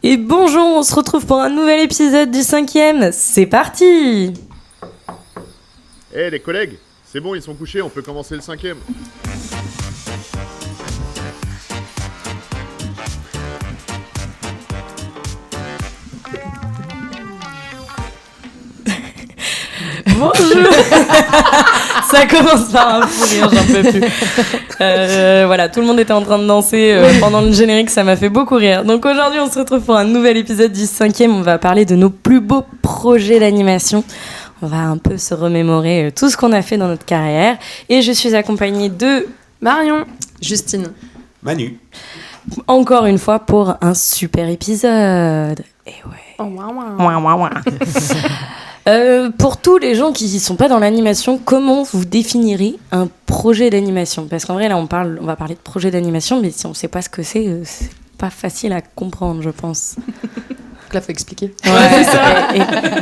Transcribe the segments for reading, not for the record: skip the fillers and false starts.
Et bonjour, on se retrouve pour un nouvel épisode du 5e. C'est parti. Eh les collègues, c'est bon, ils sont couchés, on peut commencer le 5e. Bonjour. Ça commence par un fou rire, j'en peux plus. Voilà, tout le monde était en train de danser pendant le générique, ça m'a fait beaucoup rire. Donc aujourd'hui, on se retrouve pour un nouvel épisode du 5e. On va parler de nos plus beaux projets d'animation. On va un peu se remémorer tout ce qu'on a fait dans notre carrière. Et je suis accompagnée de Marion, Justine, Manu. Encore une fois pour un super épisode. Et ouais. Oh, ouah. Pour tous les gens qui ne sont pas dans l'animation, comment vous définirez un projet d'animation ? Parce qu'en vrai, là, on va parler de projet d'animation, mais si on ne sait pas ce que c'est pas facile à comprendre, je pense. Donc là, il faut expliquer. Ouais, c'est ça.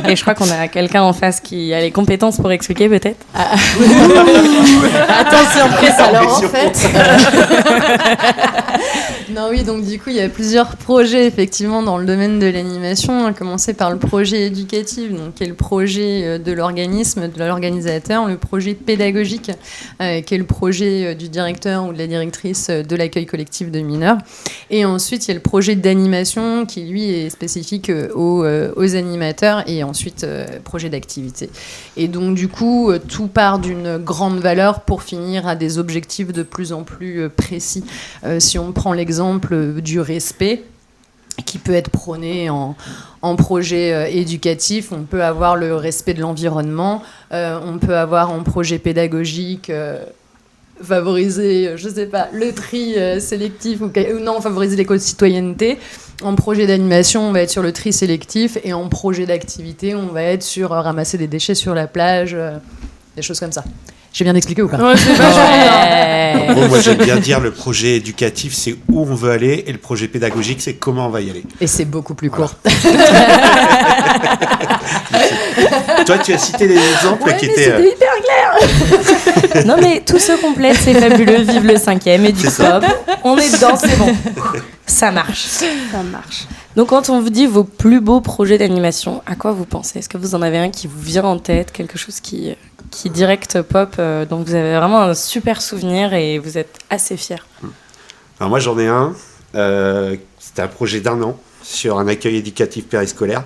Et je crois qu'on a quelqu'un en face qui a les compétences pour expliquer, peut-être. Attention, presse. Alors, en fait... Non, oui, donc du coup, il y a plusieurs projets, effectivement, dans le domaine de l'animation, à commencer par le projet éducatif, donc, qui est le projet de l'organisme, de l'organisateur, le projet pédagogique, qui est le projet du directeur ou de la directrice de l'accueil collectif de mineurs. Et ensuite, il y a le projet d'animation, qui, lui, est spécifique aux animateurs, et ensuite, projet d'activité. Et donc, du coup, tout part d'une grande valeur pour finir à des objectifs de plus en plus précis. Si on prend l'exemple du respect, qui peut être prôné en projet éducatif, on peut avoir le respect de l'environnement, on peut avoir en projet pédagogique favoriser, je sais pas, le tri sélectif ou non, favoriser l'éco-citoyenneté. En projet d'animation, on va être sur le tri sélectif, et en projet d'activité, on va être sur ramasser des déchets sur la plage, des choses comme ça. J'ai bien expliqué ou pas ? Ouais, c'est En gros, moi j'aime bien dire le projet éducatif, c'est où on veut aller, et le projet pédagogique, c'est comment on va y aller. Et c'est beaucoup plus court. Toi, tu as cité des exemples qui étaient... C'était hyper clair. Non, mais tout se complète, c'est fabuleux. Vive le 5e et du pop. On est dedans, c'est bon. Ça marche. Ça marche. Donc, quand on vous dit vos plus beaux projets d'animation, à quoi vous pensez ? Est-ce que vous en avez un qui vous vient en tête, quelque chose qui direct pop, dont vous avez vraiment un super souvenir et vous êtes assez fiers ? Alors moi j'en ai un, c'était un projet d'1 an sur un accueil éducatif périscolaire,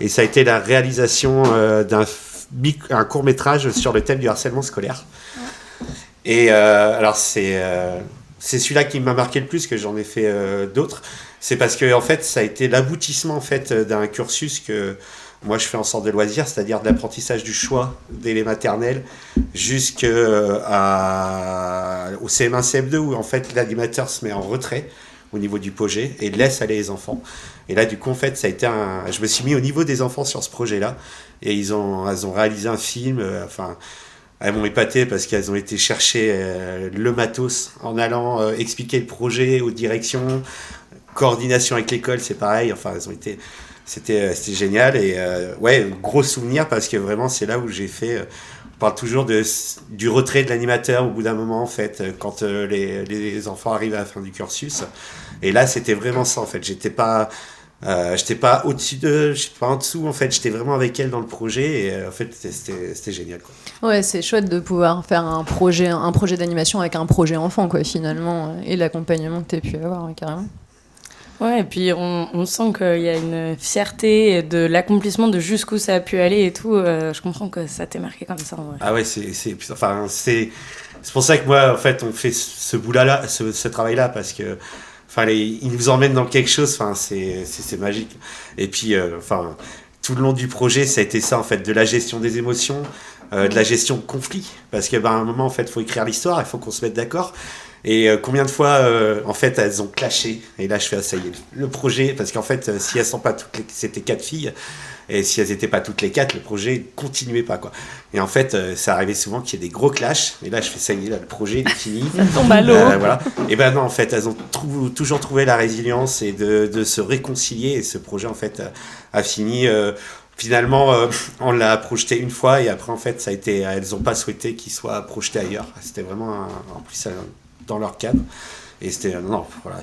et ça a été la réalisation d'un court-métrage sur le thème du harcèlement scolaire. Et alors c'est celui-là qui m'a marqué le plus, que j'en ai fait d'autres. C'est parce que en fait ça a été l'aboutissement en fait d'un cursus que moi je fais en centre de loisirs, c'est-à-dire de l'apprentissage du choix dès les maternelles jusqu'au CM1, CM2, où en fait l'animateur se met en retrait au niveau du projet et laisse aller les enfants. Et là du coup en fait ça a été je me suis mis au niveau des enfants sur ce projet-là, et elles ont réalisé un film. Elles m'ont épaté parce qu'elles ont été chercher le matos en allant expliquer le projet aux directions, coordination avec l'école, c'est pareil. Enfin, elles ont été, c'était génial, et ouais, gros souvenir, parce que vraiment c'est là où j'ai fait. On parle toujours du retrait de l'animateur au bout d'un moment en fait, quand les enfants arrivent à la fin du cursus. Et là c'était vraiment ça en fait. J'étais pas au-dessus d'eux, j'étais pas en dessous en fait. J'étais vraiment avec elles dans le projet, et en fait c'était génial quoi. Ouais, c'est chouette de pouvoir faire un projet d'animation avec un projet enfant quoi finalement, et l'accompagnement que tu as pu avoir carrément. Ouais, et puis on sent qu'il y a une fierté de l'accomplissement, de jusqu'où ça a pu aller et tout. Je comprends que ça t'ait marqué comme ça en vrai. Ah ouais, c'est pour ça que moi en fait on fait ce boulot-là, ce travail-là, parce que ils nous emmènent dans quelque chose. Enfin c'est magique. Et puis tout le long du projet ça a été ça en fait, de la gestion des émotions, de la gestion de conflits, parce que à un moment en fait faut écrire l'histoire, il faut qu'on se mette d'accord. Et combien de fois, en fait, elles ont clashé. Et là, je fais, ça y est, le projet, parce qu'en fait, si elles sont pas c'était 4 filles, et si elles étaient pas toutes les 4, le projet continuait pas, quoi. Et en fait, ça arrivait souvent qu'il y ait des gros clashs. Et là, je fais, ça y est, là, le projet est fini. Ça tombe à l'eau. Voilà. Et ben non, en fait, elles ont toujours trouvé la résilience et de se réconcilier. Et ce projet, en fait, a fini. Finalement, on l'a projeté une fois, et après, en fait, ça a été, elles ont pas souhaité qu'il soit projeté ailleurs. C'était vraiment, en plus, dans leur cadre. Et c'était, non, voilà,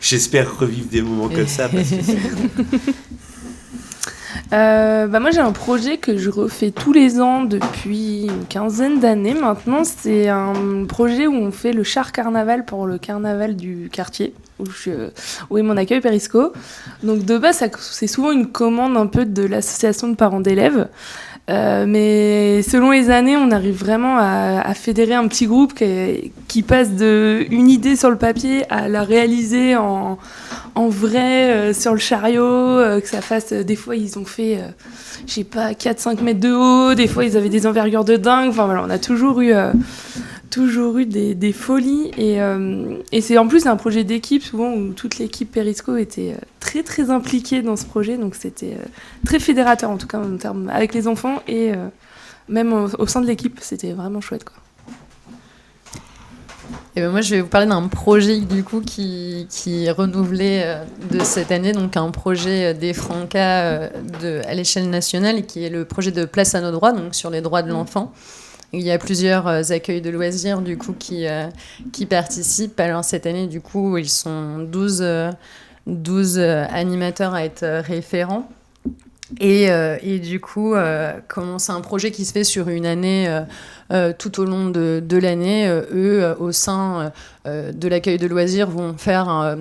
J'espère revivre des moments comme ça. Parce que moi j'ai un projet que je refais tous les ans depuis une quinzaine d'années maintenant. C'est un projet où on fait le char carnaval pour le carnaval du quartier où est mon accueil Périsco. Donc de base c'est souvent une commande un peu de l'association de parents d'élèves. Mais selon les années, on arrive vraiment à fédérer un petit groupe qui passe de une idée sur le papier à la réaliser en vrai sur le chariot, que ça fasse... des fois, ils ont fait, 4-5 mètres de haut, des fois, ils avaient des envergures de dingue. Enfin, voilà, on a toujours eu des folies. Et c'est en plus un projet d'équipe, souvent, où toute l'équipe Périsco était très, très impliquée dans ce projet. Donc, c'était très fédérateur, en tout cas, en termes, avec les enfants et même au sein de l'équipe. C'était vraiment chouette, quoi. Et ben moi, je vais vous parler d'un projet du coup qui est renouvelé de cette année, donc un projet des Francas à l'échelle nationale, et qui est le projet de Place à nos droits, donc sur les droits de l'enfant. Il y a plusieurs accueils de loisirs du coup qui participent. Alors cette année, du coup, ils sont 12 animateurs à être référents. Et du coup, comme c'est un projet qui se fait sur une année, tout au long de l'année, eux, au sein de l'accueil de loisirs, vont faire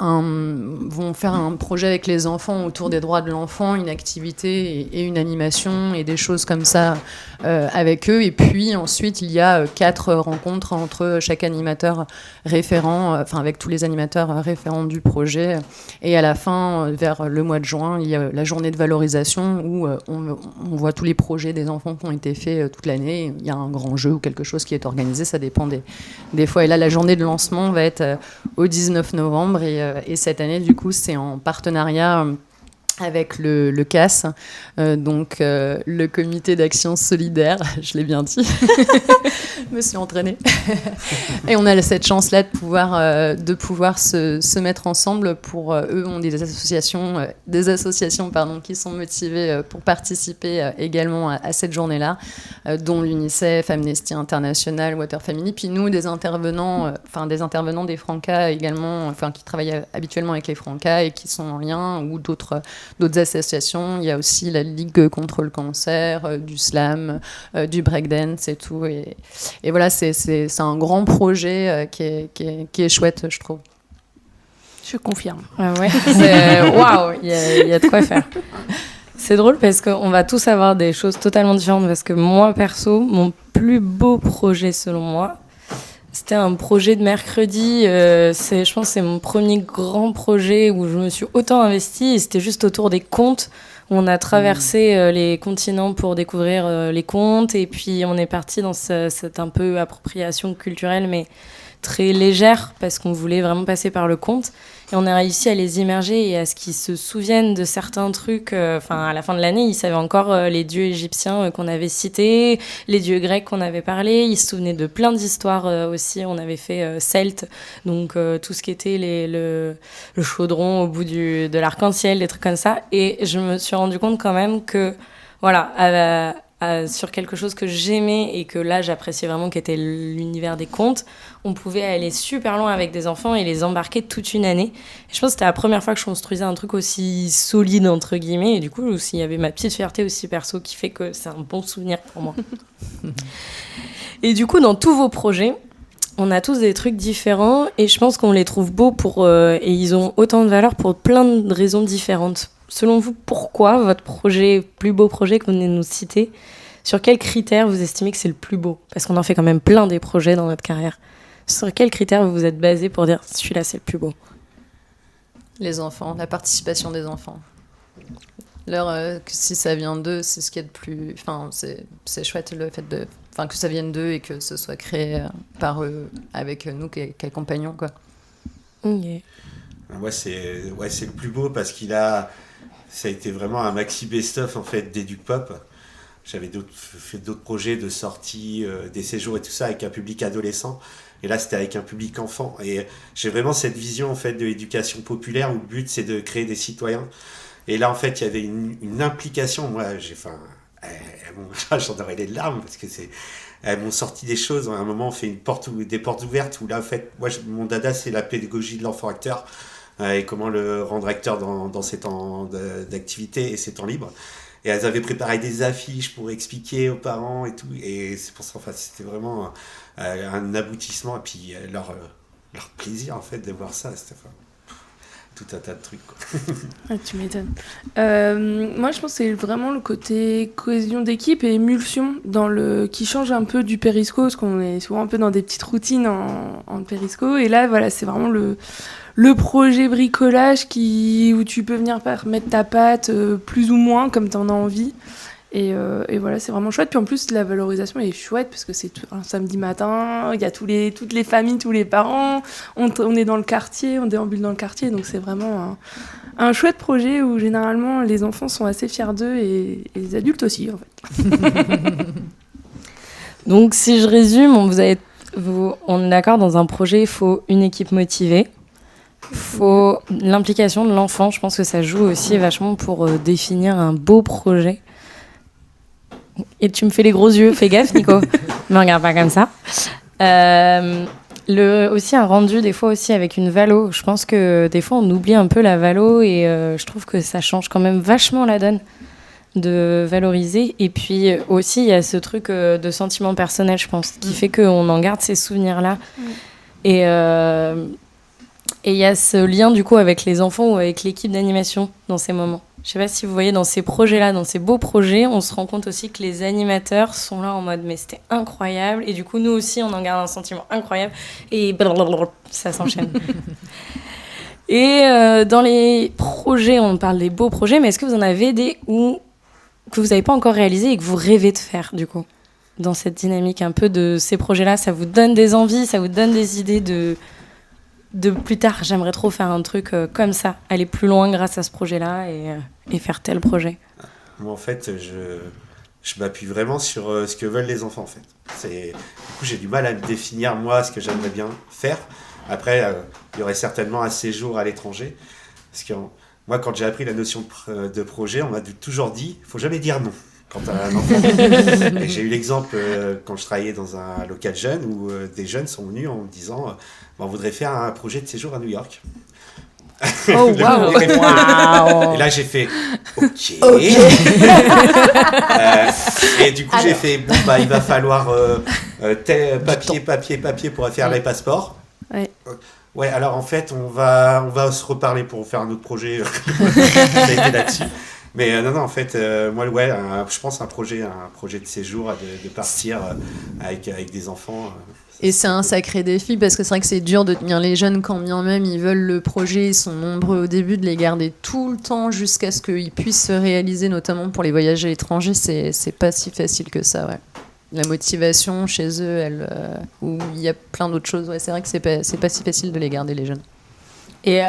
un projet avec les enfants autour des droits de l'enfant, une activité et une animation et des choses comme ça avec eux. Et puis ensuite, il y a 4 rencontres entre chaque animateur référent, avec tous les animateurs référents du projet. Et à la fin, vers le mois de juin, il y a la journée de valorisation où on voit tous les projets des enfants qui ont été faits toute l'année. Il y a un grand jeu ou quelque chose qui est organisé, ça dépend des fois. Et là, la journée de lancement va être au 19 novembre. Et cette année, du coup, c'est en partenariat avec le CAS, donc le comité d'action solidaire, je l'ai bien dit, je me suis entraînée. Et on a cette chance-là de pouvoir se mettre ensemble pour... eux ont des associations qui sont motivées pour participer également à cette journée-là, dont l'UNICEF, Amnesty International, Water Family, puis nous, des intervenants des Francas également, qui travaillent habituellement avec les Francas et qui sont en lien, ou d'autres associations. Il y a aussi la Ligue contre le cancer, du slam, du breakdance et tout. Et voilà, c'est un grand projet qui est chouette, je trouve. Je confirme. Ah ouais, waouh, il y a de quoi faire. C'est drôle parce qu'on va tous avoir des choses totalement différentes, parce que moi, perso, mon plus beau projet, selon moi, c'était un projet de mercredi. Je pense que c'est mon premier grand projet où je me suis autant investie. Et c'était juste autour des contes. Où on a traversé les continents pour découvrir les contes. Et puis, on est parti dans cette un peu appropriation culturelle, mais très légère, parce qu'on voulait vraiment passer par le conte. Et on a réussi à les immerger et à ce qu'ils se souviennent de certains trucs. À la fin de l'année, ils savaient encore les dieux égyptiens qu'on avait cités, les dieux grecs qu'on avait parlé. Ils se souvenaient de plein d'histoires aussi. On avait fait celte, donc tout ce qui était le chaudron au bout de l'arc-en-ciel, des trucs comme ça. Et je me suis rendu compte quand même que, voilà, sur quelque chose que j'aimais et que là j'appréciais vraiment, qui était l'univers des contes, on pouvait aller super loin avec des enfants et les embarquer toute une année. Et je pense que c'était la première fois que je construisais un truc aussi solide, entre guillemets, et du coup aussi il y avait ma petite fierté aussi perso qui fait que c'est un bon souvenir pour moi. Et du coup, dans tous vos projets, on a tous des trucs différents et je pense qu'on les trouve beaux et ils ont autant de valeur pour plein de raisons différentes. Selon vous, pourquoi votre plus beau projet que vous venez de nous citer, sur quels critères vous estimez que c'est le plus beau ? Parce qu'on en fait quand même plein des projets dans notre carrière. Sur quels critères vous vous êtes basés pour dire celui-là c'est le plus beau ? Les enfants, la participation des enfants. Si ça vient d'eux, c'est ce qui est de plus... c'est chouette le fait que ça vienne d'eux et que ce soit créé par eux, avec nous qui accompagnons, quoi. Okay. C'est le plus beau parce ça a été vraiment un maxi best-of en fait d'EducPop. J'avais fait d'autres projets de sortie, des séjours et tout ça avec un public adolescent. Et là, c'était avec un public enfant. Et j'ai vraiment cette vision en fait de l'éducation populaire où le but c'est de créer des citoyens. Et là, en fait, il y avait une implication. Moi, j'en aurais les larmes parce que elles m'ont sorti des choses. À un moment, on fait des portes ouvertes où là, en fait, moi, mon dada, c'est la pédagogie de l'enfant acteur et comment le rendre acteur dans ses temps d'activité et ses temps libres. Et elles avaient préparé des affiches pour expliquer aux parents et tout. Et c'est pour ça, enfin, c'était vraiment un aboutissement. Et puis leur plaisir, en fait, de voir ça. C'était tout un tas de trucs, quoi. Ah, tu m'étonnes. Moi, je pense que c'est vraiment le côté cohésion d'équipe et émulsion qui change un peu du périsco, parce qu'on est souvent un peu dans des petites routines en périsco. Et là, voilà, c'est vraiment le projet bricolage où tu peux venir mettre ta patte plus ou moins comme tu en as envie. Et voilà, c'est vraiment chouette. Puis en plus, la valorisation est chouette parce que c'est un samedi matin, il y a toutes les familles, tous les parents. On est dans le quartier, on déambule dans le quartier. Donc c'est vraiment un chouette projet où généralement les enfants sont assez fiers d'eux et les adultes aussi, en fait. Donc si je résume, on est d'accord, dans un projet, il faut une équipe motivée. Il faut l'implication de l'enfant. Je pense que ça joue aussi vachement pour définir un beau projet. Et tu me fais les gros yeux, fais gaffe Nico, me regarde pas comme ça. Aussi un rendu des fois aussi avec une valo. Je pense que des fois on oublie un peu la valo et je trouve que ça change quand même vachement la donne de valoriser. Et puis aussi il y a ce truc de sentiment personnel, je pense, qui fait qu'on en garde ces souvenirs-là. Et il y a ce lien du coup avec les enfants ou avec l'équipe d'animation dans ces moments. Je sais pas si vous voyez dans ces projets-là, dans ces beaux projets, on se rend compte aussi que les animateurs sont là en mode mais c'était incroyable et du coup nous aussi on en garde un sentiment incroyable et blablabla, ça s'enchaîne. Et dans les projets, on parle des beaux projets, mais est-ce que vous en avez des que vous n'avez pas encore réalisés et que vous rêvez de faire du coup dans cette dynamique un peu de ces projets-là, ça vous donne des envies, ça vous donne des idées de plus tard, j'aimerais trop faire un truc comme ça, aller plus loin grâce à ce projet-là et faire tel projet. Moi, en fait, je m'appuie vraiment sur ce que veulent les enfants, en fait. Du coup, j'ai du mal à me définir, moi, ce que j'aimerais bien faire. Après, il y aurait certainement un séjour à l'étranger. Parce que moi, quand j'ai appris la notion de projet, on m'a toujours dit, il ne faut jamais dire non quand tu as un enfant. Et j'ai eu l'exemple quand je travaillais dans un local jeune où des jeunes sont venus en me disant on voudrait faire un projet de séjour à New York. Oh wow. Et là j'ai fait ok. Et du coup j'ai fait il va falloir papier pour faire les passeports. Ouais, alors en fait on va se reparler pour faire un autre projet. J'ai été là-dessus. Mais non, en fait, moi, je pense un projet de séjour, de partir avec des enfants. Et c'est un sacré défi parce que c'est vrai que c'est dur de tenir les jeunes quand bien même ils veulent le projet, ils sont nombreux au début, de les garder tout le temps jusqu'à ce qu'ils puissent se réaliser, notamment pour les voyages à l'étranger, c'est pas si facile que ça, ouais. La motivation chez eux, où il y a plein d'autres choses, ouais, c'est vrai que c'est pas si facile de les garder les jeunes. Et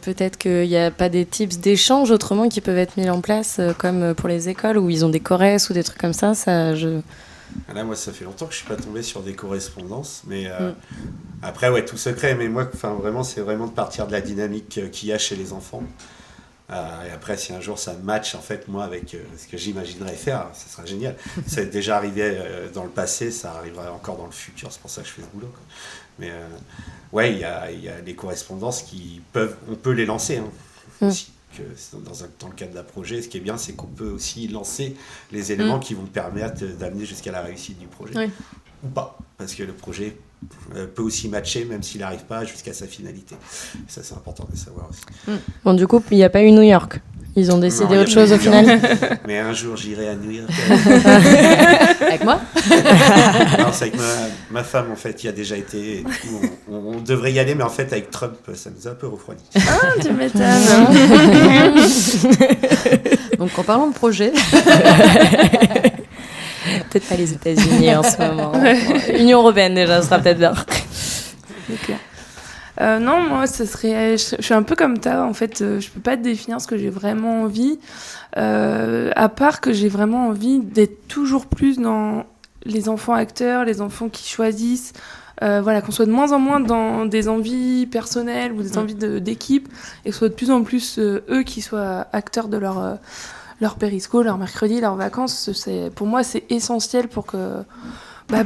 peut-être qu'il n'y a pas des tips d'échange autrement qui peuvent être mis en place, comme pour les écoles où ils ont des corresses ou des trucs comme ça. Là, moi, ça fait longtemps que je ne suis pas tombé sur des correspondances. Mais après, ouais, tout secret. Mais moi, vraiment, c'est vraiment de partir de la dynamique qu'il y a chez les enfants. Et après, si un jour ça match, en fait, moi, avec ce que j'imaginerais faire, ça sera génial. Ça est déjà arrivé dans le passé, ça arrivera encore dans le futur. C'est pour ça que je fais ce boulot, quoi. Mais ouais, il y a les correspondances on peut les lancer aussi, dans le cadre d'un projet. Ce qui est bien, c'est qu'on peut aussi lancer les éléments qui vont permettre d'amener jusqu'à la réussite du projet. Oui. Ou pas, parce que le projet peut aussi matcher, même s'il n'arrive pas jusqu'à sa finalité. Et ça, c'est important de le savoir aussi. Bon, du coup, il n'y a pas eu New York. Ils ont décidé autre chose au final. Mais un jour, j'irai à New York. Avec moi? Non, c'est avec ma femme, en fait, qui a déjà été. On devrait y aller, mais en fait, avec Trump, ça nous a un peu refroidi. Ah, tu m'étonnes. Donc, en parlant de projet... Peut-être pas les États-Unis en ce moment. Union européenne, déjà, ce sera peut-être bien. C'est clair. Non, moi, ce serait... Je suis un peu comme toi, en fait. Je peux pas te définir ce que j'ai vraiment envie. À part que j'ai vraiment envie d'être toujours plus dans les enfants acteurs, les enfants qui choisissent. Voilà, qu'on soit de moins en moins dans des envies personnelles ou des envies d'équipe. Et que ce soit de plus en plus eux qui soient acteurs de leur périsco, leur mercredi, leurs vacances. Pour moi, c'est essentiel pour que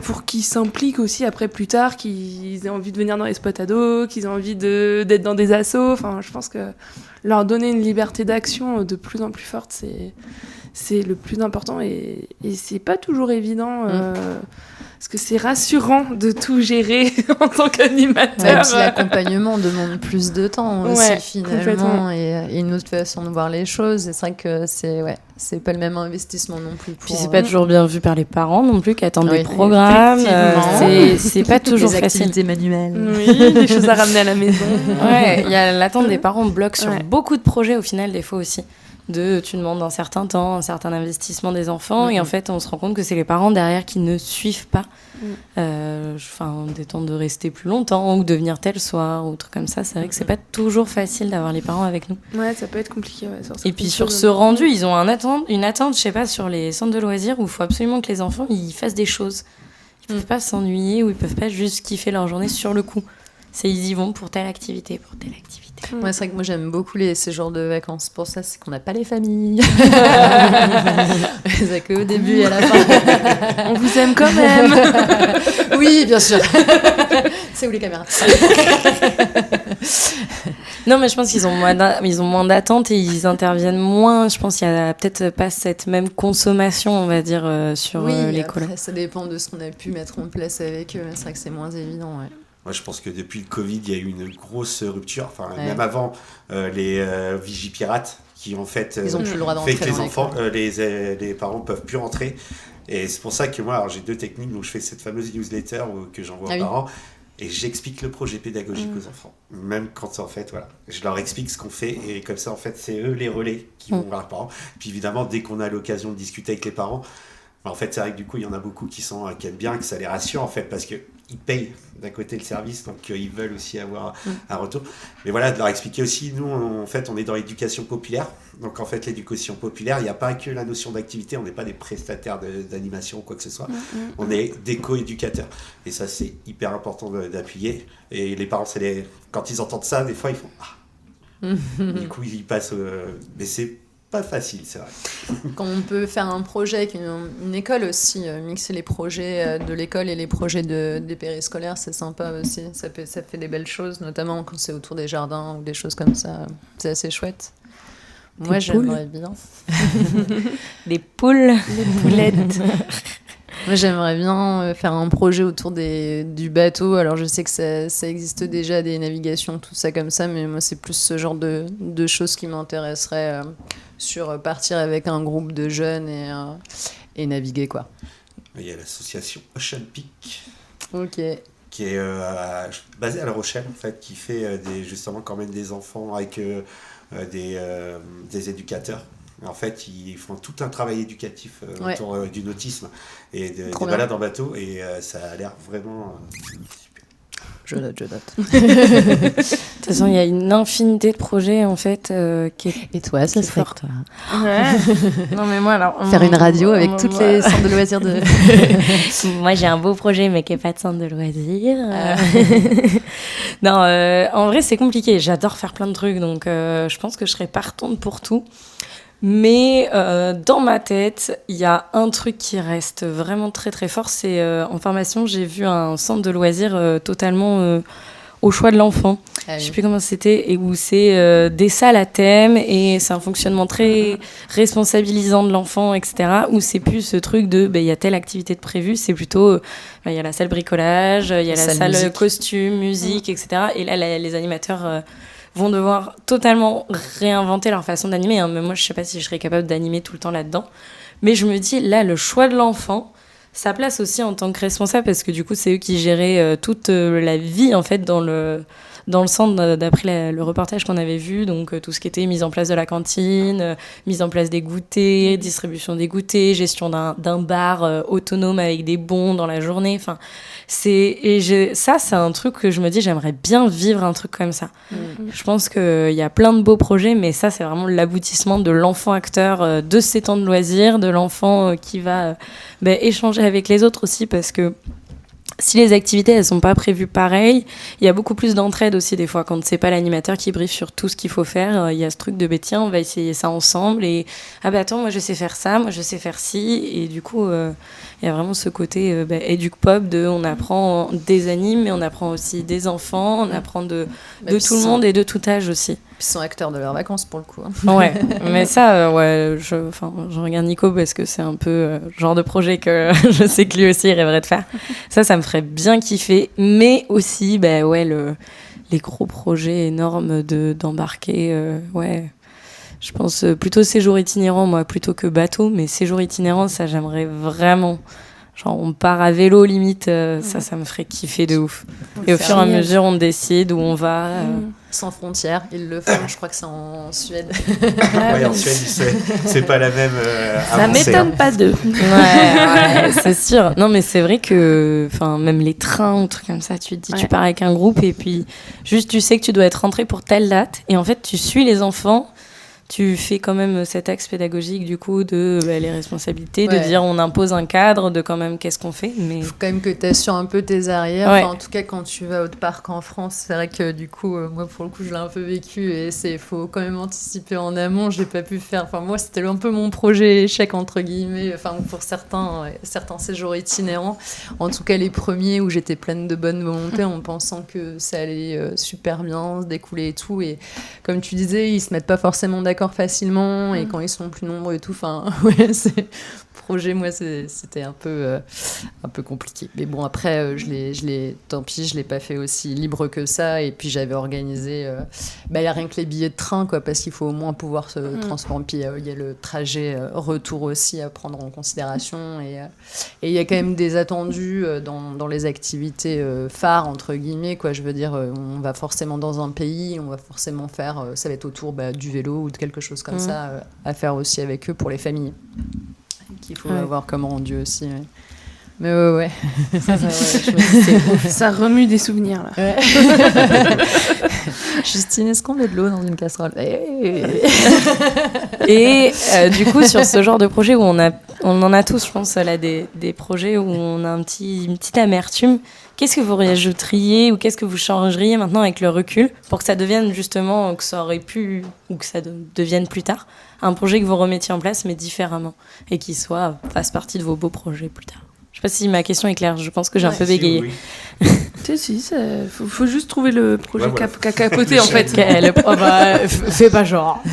pour qu'ils s'impliquent aussi après plus tard, qu'ils aient envie de venir dans les spots ados, qu'ils aient envie d'être dans des assos. Enfin, je pense que leur donner une liberté d'action de plus en plus forte, c'est le plus important et c'est pas toujours évident parce que c'est rassurant de tout gérer en tant qu'animateur. Et puis l'accompagnement demande plus de temps aussi, Ouais, finalement, et une autre façon de voir les choses. Et c'est vrai que c'est pas le même investissement non plus. Puis c'est pas toujours bien vu par les parents non plus qui attendent Oui, des programmes. C'est pas toujours des facile. activités manuelles. Oui, des choses à ramener à la maison. Ouais, il y a l'attente des parents bloque sur beaucoup de projets au final des fois aussi. Tu demandes un certain temps, un certain investissement des enfants et en fait on se rend compte que c'est les parents derrière qui ne suivent pas des temps de rester plus longtemps ou de venir tel soir ou trucs comme ça. C'est vrai que c'est pas toujours facile d'avoir les parents avec nous. Ouais, ça peut être compliqué. Et puis sur ce rendu, ils ont une attente, je sais pas, sur les centres de loisirs où il faut absolument que les enfants ils fassent des choses. Ils peuvent pas s'ennuyer ou ils peuvent pas juste kiffer leur journée sur le coup. Ils y vont pour telle activité, pour telle activité. Ouais, c'est vrai que moi j'aime beaucoup les séjours de vacances. Pour ça, c'est qu'on n'a pas les familles. C'est que au début et à la fin. On vous aime quand même. Oui, bien sûr. C'est où les caméras? Non, mais je pense qu'ils ont moins d'attentes et ils interviennent moins. Je pense qu'il y a peut-être pas cette même consommation, on va dire, sur les colos. Ça dépend de ce qu'on a pu mettre en place avec eux. C'est vrai que c'est moins évident, ouais. Moi, je pense que depuis le Covid, il y a eu une grosse rupture. Même avant, les vigipirates qui, en fait, ils ont plus le droit fait que d'entrer les parents ne peuvent plus rentrer. Et c'est pour ça que moi, j'ai 2 techniques. Donc, je fais cette fameuse newsletter que j'envoie aux parents. Et j'explique le projet pédagogique aux enfants. Même quand, en fait, je leur explique ce qu'on fait. Et comme ça, en fait, c'est eux les relais qui vont voir les parents. Puis évidemment, dès qu'on a l'occasion de discuter avec les parents, en fait, c'est vrai que du coup, il y en a beaucoup qui aiment bien, que ça les rassure, en fait, parce qu'ils payent d'un côté le service, donc ils veulent aussi avoir un retour. Mais voilà, de leur expliquer aussi, nous, en fait, on est dans l'éducation populaire. Donc, en fait, l'éducation populaire, il n'y a pas que la notion d'activité, on n'est pas des prestataires d'animation ou quoi que ce soit. On est des co-éducateurs. Et ça, c'est hyper important d'appuyer. Et les parents, quand ils entendent ça, des fois, ils font « Ah !» Du coup, ils passent... Mais c'est pas facile, c'est vrai. Quand on peut faire un projet avec une école aussi, mixer les projets de l'école et les projets des périscolaires, c'est sympa aussi. Ça fait des belles choses, notamment quand c'est autour des jardins ou des choses comme ça. C'est assez chouette. Moi, j'aimerais bien. Des poules, des poulettes. Moi, j'aimerais bien faire un projet autour du bateau. Alors, je sais que ça existe déjà, des navigations, tout ça comme ça, mais moi, c'est plus ce genre de choses qui m'intéresseraient sur partir avec un groupe de jeunes et naviguer, quoi. Il y a l'association Ocean Peak. Ok. Qui est basée à La Rochelle, en fait, qui fait justement quand même des enfants avec des éducateurs. En fait, ils font tout un travail éducatif autour du nautisme et des balades en bateau, et ça a l'air vraiment super. Je note. De toute façon, il y a une infinité de projets, en fait, qui est... Et toi, ça serait quoi, toi? Ouais. Non, mais moi, alors... Faire une radio avec toutes les centres de loisirs de... Moi, j'ai un beau projet, mais qui n'est pas de centre de loisirs. Non, en vrai, c'est compliqué. J'adore faire plein de trucs, donc je pense que je serais partante pour tout. Mais dans ma tête, il y a un truc qui reste vraiment très très fort. C'est en formation, j'ai vu un centre de loisirs totalement au choix de l'enfant. Je sais plus comment c'était, et où c'est des salles à thème, et c'est un fonctionnement très responsabilisant de l'enfant, etc. Où c'est plus ce truc de, il y a telle activité de prévue, c'est plutôt, il y a la salle bricolage, il y a la salle costume, musique, etc. Et là, les animateurs... vont devoir totalement réinventer leur façon d'animer. Mais moi, je sais pas si je serais capable d'animer tout le temps là-dedans. Mais je me dis, là, le choix de l'enfant, sa place aussi en tant que responsable, parce que du coup, c'est eux qui géraient toute la vie, en fait, dans le centre, d'après le reportage qu'on avait vu. Donc, tout ce qui était mise en place de la cantine, mise en place des goûters, distribution des goûters, gestion d'un bar autonome avec des bons dans la journée. Enfin, ça, c'est un truc que je me dis, j'aimerais bien vivre un truc comme ça. Je pense qu'il y a plein de beaux projets, mais ça, c'est vraiment l'aboutissement de l'enfant acteur, de ses temps de loisirs, de l'enfant qui va échanger avec les autres aussi, parce que si les activités elles sont pas prévues pareil, il y a beaucoup plus d'entraide aussi des fois quand c'est pas l'animateur qui briefe sur tout ce qu'il faut faire. Il y a ce truc de tiens on va essayer ça ensemble et attends moi je sais faire ça, moi je sais faire ci et du coup il y a vraiment ce côté éduc-pop de on apprend des animes mais on apprend aussi des enfants, on apprend de tout le monde et de tout âge aussi. Ils sont acteurs de leurs vacances pour le coup. Ouais, mais ça, je regarde Nico parce que c'est un peu le genre de projet que je sais que lui aussi il rêverait de faire. Ça me ferait bien kiffer, mais aussi, les gros projets énormes d'embarquer, je pense plutôt séjour itinérant, moi, plutôt que bateau, mais séjour itinérant, ça j'aimerais vraiment. Genre on part à vélo limite, ça me ferait kiffer de ouf. Et au fur et à mesure, on décide où on va. Sans frontières, ils le font, je crois que c'est en Suède. Ouais, en Suède, c'est pas la même ça m'étonne pas d'eux. Ouais, c'est sûr. Non, mais c'est vrai que même les trains ou trucs comme ça, tu te dis, tu pars avec un groupe et puis juste tu sais que tu dois être rentré pour telle date et en fait tu suis les enfants. Tu fais quand même cet axe pédagogique du coup de les responsabilités, de dire on impose un cadre, de quand même qu'est-ce qu'on fait. Mais il faut quand même que tu assures un peu tes arrières. Ouais. En tout cas, quand tu vas au parc en France, c'est vrai que du coup, moi pour le coup, je l'ai un peu vécu et il faut quand même anticiper en amont. J'ai pas pu faire. Enfin, moi, c'était un peu mon projet échec entre guillemets. Enfin, pour certains séjours itinérants, en tout cas les premiers où j'étais pleine de bonne volonté en pensant que ça allait super bien se découler et tout. Et comme tu disais, ils se mettent pas forcément d'accord facilement et quand ils sont plus nombreux et tout, c'est projet, moi c'était un peu compliqué, mais bon après tant pis, je l'ai pas fait aussi libre que ça et puis j'avais organisé y a rien que les billets de train quoi, parce qu'il faut au moins pouvoir se transformer, puis il y a le trajet retour aussi à prendre en considération et il y a quand même des attendus dans les activités phares entre guillemets quoi, je veux dire on va forcément dans un pays, on va forcément faire ça va être autour du vélo ou de quelque chose comme ça à faire aussi avec eux pour les familles qu'il faut avoir comme rendu aussi. Ouais. Mais ouais. Ça remue des souvenirs là. Ouais. Justine, est-ce qu'on met de l'eau dans une casserole? Et du coup, sur ce genre de projet où on en a tous, je pense, là, des projets où on a une petite amertume, qu'est-ce que vous rajouteriez ou qu'est-ce que vous changeriez maintenant avec le recul pour que ça devienne justement, que ça aurait pu ou que ça devienne plus tard un projet que vous remettiez en place mais différemment et qui fasse partie de vos beaux projets plus tard? Je sais pas si ma question est claire, je pense que j'ai un peu bégayé. Oui. Si, faut juste trouver le projet qui a capoté en fait. Fais pas genre.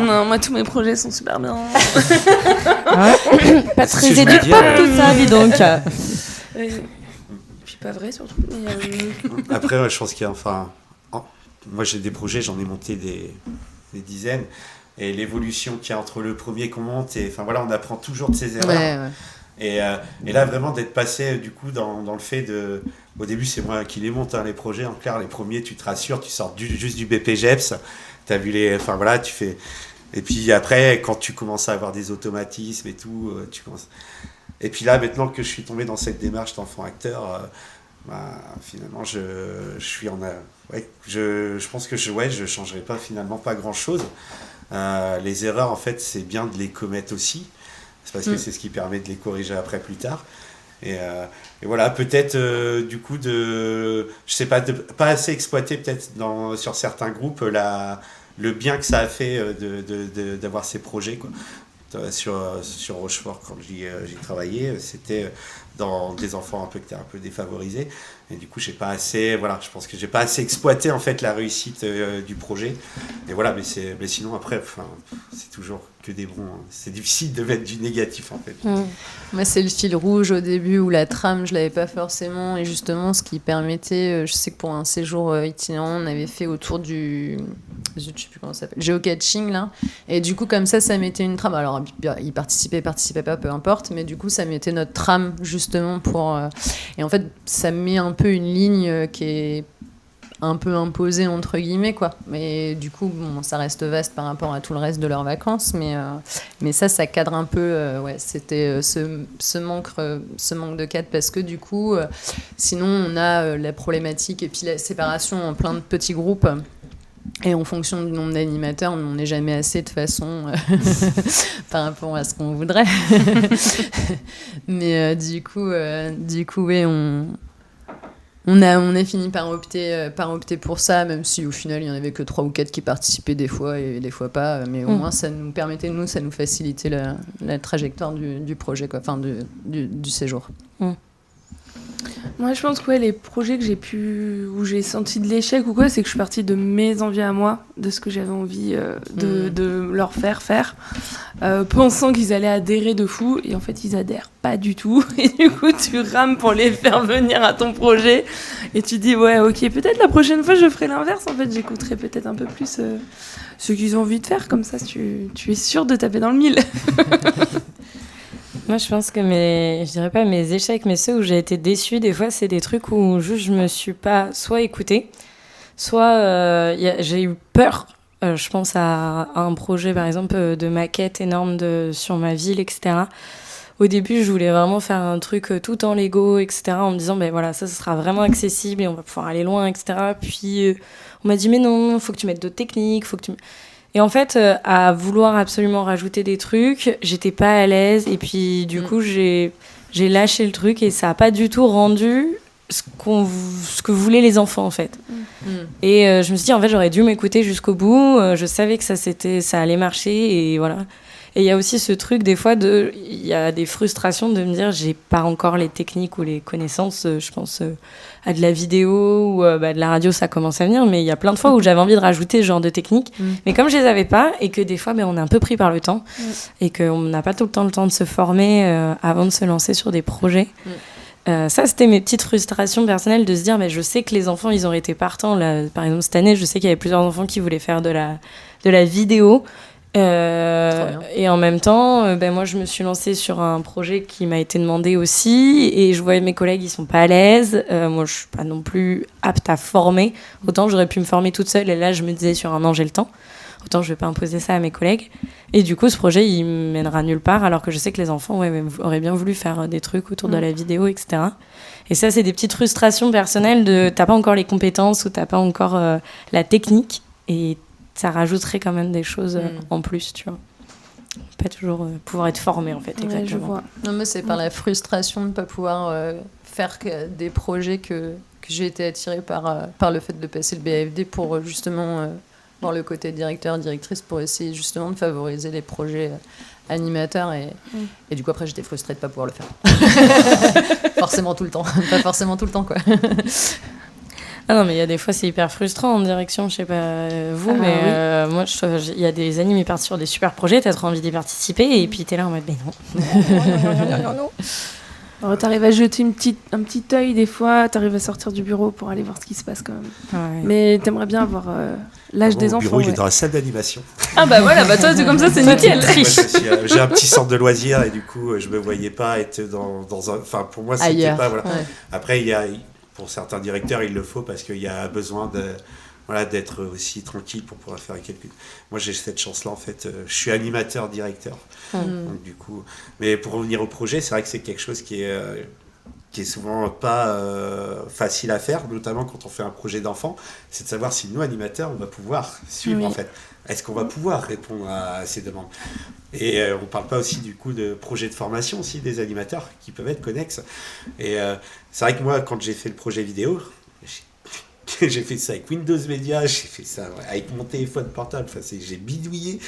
Non, moi tous mes projets sont super bien. Pas très éducable tout ça, dis donc. Puis pas vrai surtout. Après, je pense qu'il y a, moi j'ai des projets, j'en ai monté des dizaines, et l'évolution qu'il y a entre le premier qu'on monte, et on apprend toujours de ses erreurs. Ouais. Et là, vraiment, d'être passé, du coup, dans le fait de... Au début, c'est moi qui les monte, les projets. En clair, les premiers, tu te rassures, tu sors juste du BPGEPS. T'as vu tu fais... Et puis après, quand tu commences à avoir des automatismes et tout, tu commences... Et puis là, maintenant que je suis tombé dans cette démarche d'enfant-acteur, finalement, je suis en... je pense que je changerai pas, finalement, pas grand-chose. Les erreurs, en fait, c'est bien de les commettre aussi. C'est parce que c'est ce qui permet de les corriger après plus tard. Et voilà, peut-être du coup je sais pas, pas assez exploiter peut-être sur certains groupes le bien que ça a fait d'avoir ces projets quoi. Sur Rochefort, quand j'y travaillais, c'était dans des enfants qui étaient un peu défavorisés. Et du coup, je pense que j'ai pas assez exploité en fait la réussite du projet. Et voilà, mais sinon après, c'est toujours que des bons. C'est difficile de mettre du négatif en fait. Moi, c'est le fil rouge au début où la trame, je l'avais pas forcément. Et justement, ce qui permettait, je sais que pour un séjour itinérant, on avait fait autour du, je sais plus comment ça s'appelle, géocaching là. Et du coup, comme ça mettait une trame. Alors, ils participaient pas, peu importe. Mais du coup, ça mettait notre trame justement pour. Et en fait, ça met un peu une ligne qui est un peu imposée entre guillemets quoi, mais du coup ça reste vaste par rapport à tout le reste de leurs vacances, mais ça cadre un peu c'était ce manque de cadre, parce que du coup sinon on a la problématique et puis la séparation en plein de petits groupes. Et en fonction du nombre d'animateurs, on n'est jamais assez de façon par rapport à ce qu'on voudrait. Mais du coup, oui, On a fini par opter pour ça, même si au final il y en avait que 3 ou 4 qui participaient des fois et des fois pas, mais au moins ça nous permettait, ça nous facilitait la trajectoire du projet, quoi, enfin du séjour. Moi, je pense que les projets où j'ai senti de l'échec ou quoi, c'est que je suis partie de mes envies à moi, de ce que j'avais envie de leur faire, pensant qu'ils allaient adhérer de fou, et en fait, ils adhèrent pas du tout. Et du coup, tu rames pour les faire venir à ton projet, et tu dis, ouais, ok, peut-être la prochaine fois, je ferai l'inverse. En fait, j'écouterai peut-être un peu plus ce qu'ils ont envie de faire, comme ça, tu es sûr de taper dans le mille. Moi, je pense que je dirais pas mes échecs, mais ceux où j'ai été déçue, des fois, c'est des trucs où juste je me suis pas soit écoutée, soit j'ai eu peur. Je pense à un projet, par exemple, de maquette énorme sur ma ville, etc. Au début, je voulais vraiment faire un truc tout en Lego, etc., en me disant, ben voilà, ça sera vraiment accessible et on va pouvoir aller loin, etc. Puis, on m'a dit, mais non, faut que tu mettes d'autres techniques, faut que tu... Et en fait, à vouloir absolument rajouter des trucs, j'étais pas à l'aise. Et puis, du coup, j'ai lâché le truc et ça a pas du tout rendu ce que voulaient les enfants, en fait. Et je me suis dit, en fait, j'aurais dû m'écouter jusqu'au bout. Je savais que ça allait marcher et voilà. Et il y a aussi ce truc, des fois, il y a des frustrations de me dire, j'ai pas encore les techniques ou les connaissances, je pense à de la vidéo ou de la radio, ça commence à venir, mais il y a plein de fois où j'avais envie de rajouter ce genre de techniques, mais comme je les avais pas, et que des fois, on est un peu pris par le temps, et qu'on n'a pas tout le temps de se former avant de se lancer sur des projets. Ça, c'était mes petites frustrations personnelles de se dire, mais je sais que les enfants, ils auraient été partants. Là, par exemple, cette année, je sais qu'il y avait plusieurs enfants qui voulaient faire de la vidéo. Et en même temps, moi, je me suis lancée sur un projet qui m'a été demandé aussi. Et je voyais mes collègues, ils sont pas à l'aise. Moi, je suis pas non plus apte à former. Autant j'aurais pu me former toute seule. Et là, je me disais, sur un an, j'ai le temps. Autant je vais pas imposer ça à mes collègues. Et du coup, ce projet, il mènera nulle part. Alors que je sais que les enfants auraient bien voulu faire des trucs autour de la vidéo, etc. Et ça, c'est des petites frustrations personnelles de t'as pas encore les compétences ou t'as pas encore la technique. Et ça rajouterait quand même des choses en plus, tu vois. Pas toujours pouvoir être formé, en fait, exactement. Je vois. Non, mais c'est par la frustration de ne pas pouvoir faire des projets que j'ai été attirée par le fait de passer le BAFD pour justement voir le côté directeur, directrice, pour essayer justement de favoriser les projets animateurs. Et du coup, après, j'étais frustrée de ne pas pouvoir le faire. Forcément tout le temps. Pas forcément tout le temps, quoi. Ah non, mais il y a des fois, c'est hyper frustrant en direction, je sais pas vous, mais moi, il y a des animes, ils partent sur des super projets, t'as trop envie d'y participer, et puis t'es là en mode, mais non. Alors, t'arrives à jeter un petit œil des fois, t'arrives à sortir du bureau pour aller voir ce qui se passe quand même. Ouais. Mais t'aimerais bien avoir l'âge des enfants. Le bureau, il est dans la salle d'animation. Ah bah voilà, toi, c'est comme ça, c'est nickel. Moi, j'ai un petit centre de loisirs, et du coup, je me voyais pas être dans un... Enfin, pour moi, c'était ailleurs. Pas... Voilà. Ouais. Après, pour certains directeurs, il le faut parce qu'il y a besoin d'être aussi tranquille pour pouvoir faire quelques... Moi, j'ai cette chance-là, en fait. Je suis animateur-directeur. Donc, du coup... Mais pour revenir au projet, c'est vrai que c'est quelque chose qui est souvent pas facile à faire, notamment quand on fait un projet d'enfant. C'est de savoir si nous, animateurs, on va pouvoir suivre, en fait. Est-ce qu'on va pouvoir répondre à ces demandes ? Et on ne parle pas aussi du coup de projets de formation aussi des animateurs qui peuvent être connexes. Et c'est vrai que moi, quand j'ai fait le projet vidéo, j'ai fait ça avec Windows Media, j'ai fait ça avec mon téléphone portable, j'ai bidouillé.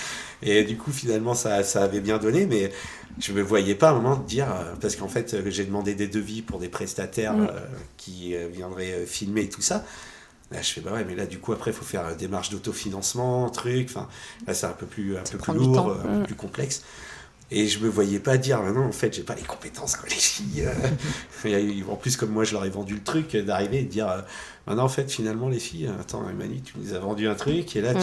Et du coup, finalement, ça avait bien donné, mais je ne me voyais pas à un moment de dire, parce qu'en fait, j'ai demandé des devis pour des prestataires qui viendraient filmer et tout ça. Là, je fais, mais là, du coup, après, il faut faire démarche d'autofinancement, truc. Enfin, là, c'est un peu plus lourd, un peu plus complexe. Et je me voyais pas dire, non, en fait, j'ai pas les compétences, quoi, les filles. En plus, comme moi, je leur ai vendu le truc, d'arriver et de dire, non, en fait, finalement, les filles, attends, Emmanuel, tu nous as vendu un truc, et là,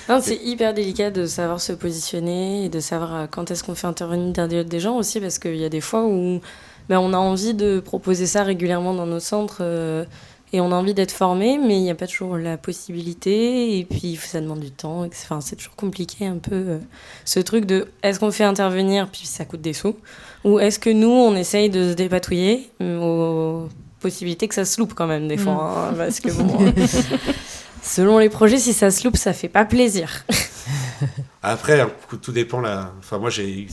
Non, c'est hyper délicat de savoir se positionner et de savoir quand est-ce qu'on fait intervenir des gens aussi, parce qu'il y a des fois où on a envie de proposer ça régulièrement dans nos centres. Et on a envie d'être formé, mais il n'y a pas toujours la possibilité. Et puis, ça demande du temps. Enfin, c'est toujours compliqué un peu ce truc de est-ce qu'on fait intervenir, puis ça coûte des sous, ou est-ce que nous, on essaye de se dépatouiller aux possibilités que ça se loupe quand même des fois. Hein, parce que bon, selon les projets, si ça se loupe, ça fait pas plaisir. Après, tout dépend là. Enfin, moi, j'ai eu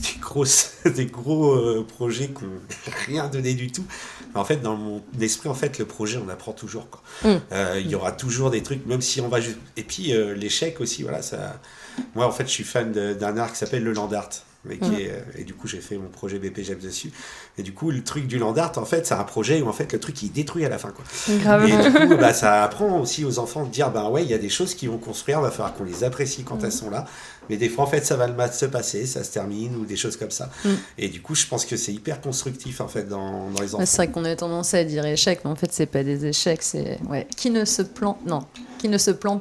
des gros projets qui n'ont rien donné du tout. Mais en fait, dans mon esprit, en fait, le projet, on apprend toujours, quoi. Il y aura toujours des trucs, même si on va juste. Et puis, l'échec aussi, voilà. Ça... Moi, en fait, je suis fan d'un art qui s'appelle le land art. Et du coup, j'ai fait mon projet BPGEPS dessus. Et du coup, le truc du land art, en fait, c'est un projet où en fait, le truc il est détruit à la fin, quoi. Grave. Et du coup, ça apprend aussi aux enfants de dire, ouais, il y a des choses qu'ils vont construire, il va falloir qu'on les apprécie quand elles sont là. Mais des fois, en fait, ça va mal se passer, ça se termine ou des choses comme ça. Et du coup, je pense que c'est hyper constructif, en fait, dans les enfants. C'est vrai qu'on a tendance à dire échec, mais en fait, c'est pas des échecs, c'est qui ne se plante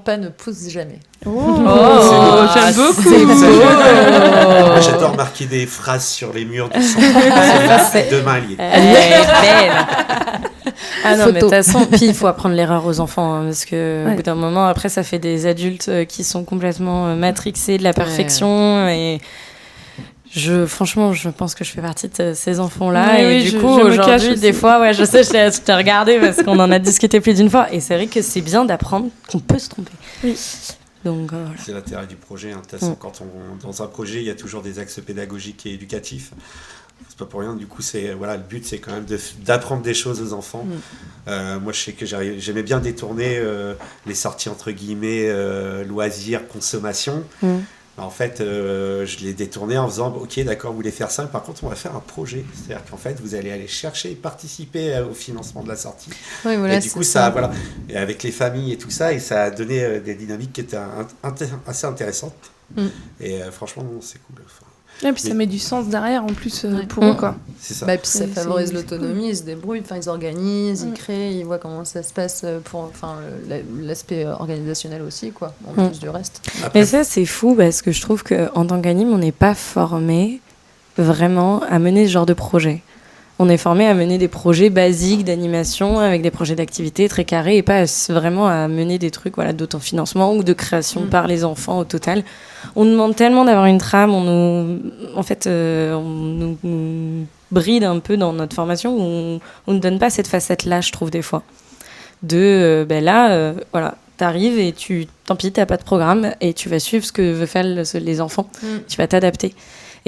pas ne pousse jamais. J'aime beaucoup. C'est beau. Moi, j'adore marquer des phrases sur les murs du centre. C'est demain lié. Elle est belle. Ah non, mais de toute façon, puis il faut apprendre l'erreur aux enfants, hein, parce que au bout d'un moment, après, ça fait des adultes qui sont complètement matrixés de la perfection et franchement, je pense que je fais partie de ces enfants-là. Et du coup, aujourd'hui, des fois, je sais, je t'ai regardé parce qu'on en a discuté plus d'une fois. Et c'est vrai que c'est bien d'apprendre qu'on peut se tromper. Oui. Donc, voilà. C'est l'intérêt du projet. Hein. De toute façon, dans un projet, il y a toujours des axes pédagogiques et éducatifs. C'est pas pour rien. Du coup, le but, c'est quand même d'apprendre des choses aux enfants. Moi, je sais que j'aimais bien détourner les sorties entre guillemets loisirs, consommation. En fait, je l'ai détourné en faisant ok, d'accord, vous voulez faire ça, par contre, on va faire un projet. C'est-à-dire qu'en fait, vous allez aller chercher et participer au financement de la sortie. Oui, voilà, et du coup, et avec les familles et tout ça, et ça a donné des dynamiques qui étaient assez intéressantes. Et franchement, c'est cool. Et puis ça met du sens derrière en plus pour eux, quoi. C'est ça. Puis ça favorise l'autonomie, ils se débrouillent, ils organisent, ils créent, ils voient comment ça se passe pour l'aspect organisationnel aussi, quoi, en plus du reste. Après... Mais ça, c'est fou parce que je trouve qu'en tant qu'anime, on n'est pas formé vraiment à mener ce genre de projet. On est formé à mener des projets basiques d'animation avec des projets d'activité très carrés et pas vraiment à mener des trucs d'autofinancement ou de création par les enfants au total. On demande tellement d'avoir une trame, on nous bride un peu dans notre formation, on ne donne pas cette facette-là, je trouve, des fois. T'arrives et tant pis, t'as pas de programme et tu vas suivre ce que veulent faire les enfants. Tu vas t'adapter.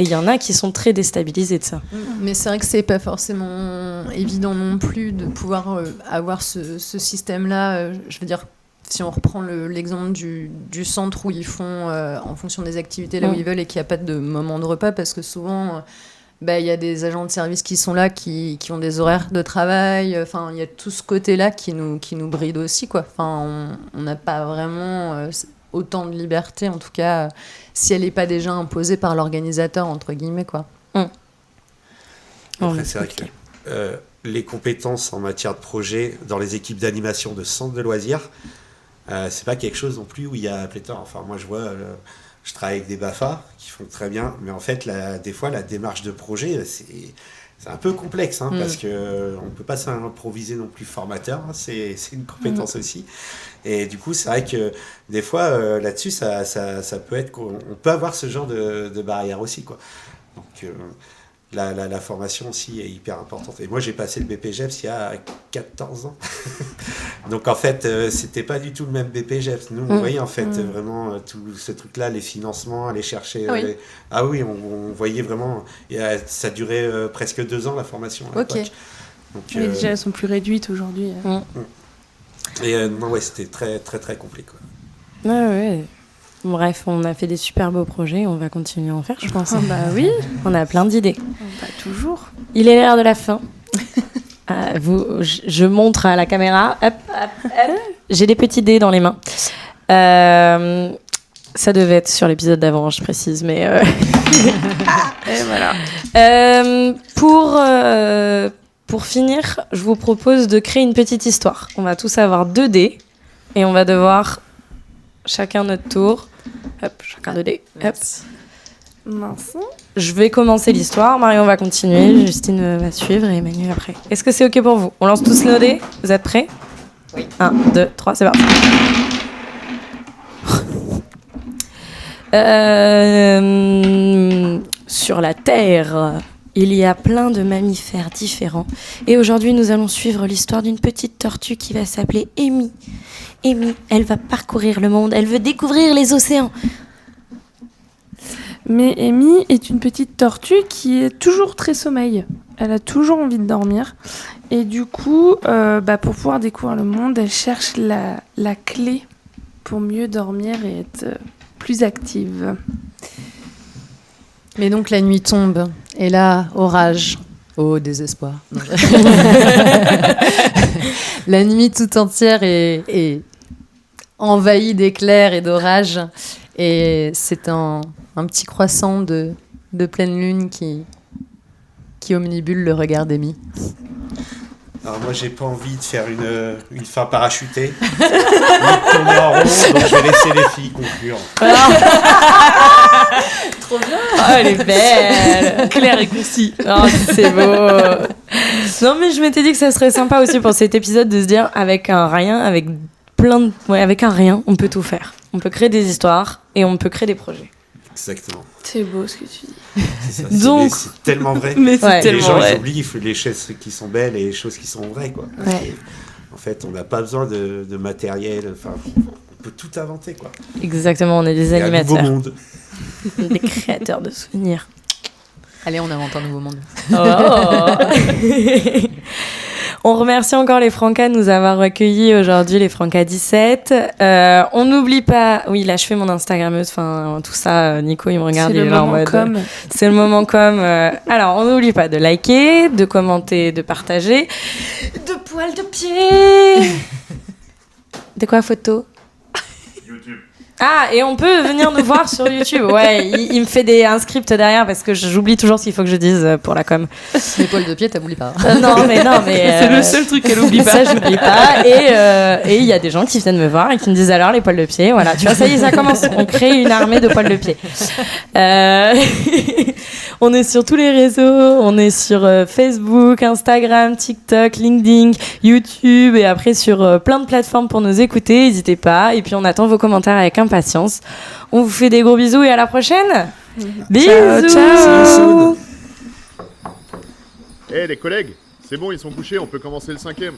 Et il y en a qui sont très déstabilisés de ça. Mais c'est vrai que c'est pas forcément évident non plus de pouvoir avoir ce système-là. Je veux dire, si on reprend l'exemple du centre où ils font en fonction des activités là où ils veulent et qu'il n'y a pas de moment de repas, parce que souvent il y a des agents de service qui sont là, qui ont des horaires de travail. Enfin, il y a tout ce côté-là qui nous bride aussi, quoi. Enfin, on n'a pas vraiment autant de liberté, en tout cas, si elle n'est pas déjà imposée par l'organisateur, entre guillemets, quoi. Après, c'est vrai que les compétences en matière de projet dans les équipes d'animation de centres de loisirs, c'est pas quelque chose non plus où il y a pléthore. Enfin, moi, je vois, je travaille avec des BAFA qui font très bien, mais en fait, des fois, la démarche de projet, c'est un peu complexe, parce qu'on ne peut pas s'improviser non plus formateur, c'est une compétence aussi. Et du coup, c'est vrai que des fois, là-dessus, ça peut être qu'on peut avoir ce genre de barrière aussi, quoi. Donc, la formation aussi est hyper importante. Et moi, j'ai passé le BPGEPS il y a 14 ans. Donc, en fait, c'était pas du tout le même BPGEPS. Nous, on voyait, en fait, vraiment tout ce truc-là, les financements, aller chercher... on voyait vraiment... ça durait presque 2 ans, la formation, à l'époque. Donc, mais déjà, elles sont plus réduites aujourd'hui. Et c'était très, très, très complet, quoi. Ouais. Bref, on a fait des super beaux projets, on va continuer à en faire, je pense. Oui. On a plein d'idées. Toujours. Il est l'heure de la fin. Je montre à la caméra. Hop. J'ai des petits dés dans les mains. Ça devait être sur l'épisode d'avant, je précise, mais... Et voilà. Pour finir, je vous propose de créer une petite histoire. On va tous avoir 2 dés et on va devoir... Chacun notre tour. Hop, chacun 2 dés. Hop. Mince. Je vais commencer l'histoire. Marion va continuer. Justine va suivre et Emmanuel après. Est-ce que c'est OK pour vous ? On lance tous nos dés ? Vous êtes prêts ? Oui. 1, 2, 3, c'est parti. Sur la Terre, il y a plein de mammifères différents. Et aujourd'hui, nous allons suivre l'histoire d'une petite tortue qui va s'appeler Amy. Amy, elle va parcourir le monde, elle veut découvrir les océans. Mais Amy est une petite tortue qui est toujours très sommeil. Elle a toujours envie de dormir. Et du coup, pour pouvoir découvrir le monde, elle cherche la clé pour mieux dormir et être plus active. Mais donc la nuit tombe, et là, orage. Oh, désespoir. Non. La nuit tout entière est envahie d'éclairs et d'orages. Et c'est un petit croissant de pleine lune qui omnibule le regard d'Amy. Alors moi j'ai pas envie de faire une fin parachutée, ni de tourner en rond, donc je vais laisser les filles conclure. Trop bien. Oh, elle est belle. Claire et concis. Oh, c'est beau. Non, mais je m'étais dit que ça serait sympa aussi pour cet épisode de se dire avec un rien, avec un rien, on peut tout faire. On peut créer des histoires et on peut créer des projets. Exactement. C'est beau ce que tu dis. C'est ça, Donc- c'est tellement vrai. Mais c'est Les gens vrai. ils oublient les choses qui sont belles et les choses qui sont vraies, quoi. Ouais. En fait, on n'a pas besoin de matériel. Enfin, on peut tout inventer, quoi. Exactement, on est des Il y a un nouveau animateurs, monde. des créateurs de souvenirs. Allez, on invente un nouveau monde. Oh. On remercie encore les Francas de nous avoir recueillis aujourd'hui, les Francas 17. On n'oublie pas... Oui, là, je fais mon Instagrammeuse, enfin, tout ça, Nico, il me regarde, C'est il le est là en moment mode... comme. C'est le moment comme... Alors, on n'oublie pas de liker, de commenter, de partager. De poils de pied. De quoi, photo? YouTube. Ah, et on peut venir nous voir sur YouTube. Ouais, il me fait un script derrière parce que j'oublie toujours ce qu'il faut que je dise pour la com. Les poils de pied, t'oublies pas. Non, mais C'est le seul truc qu'elle oublie pas. Ça, j'oublie pas. Et il y a des gens qui viennent me voir et qui me disent alors les poils de pied. Voilà, tu vois, ça y est, ça commence. On crée une armée de poils de pied. On est sur tous les réseaux. On est sur Facebook, Instagram, TikTok, LinkedIn, YouTube et après sur plein de plateformes pour nous écouter. N'hésitez pas. Et puis on attend vos commentaires avec impatience. On vous fait des gros bisous et à la prochaine. Bisous. Ciao. Eh les collègues, c'est bon, ils sont couchés, on peut commencer le 5e.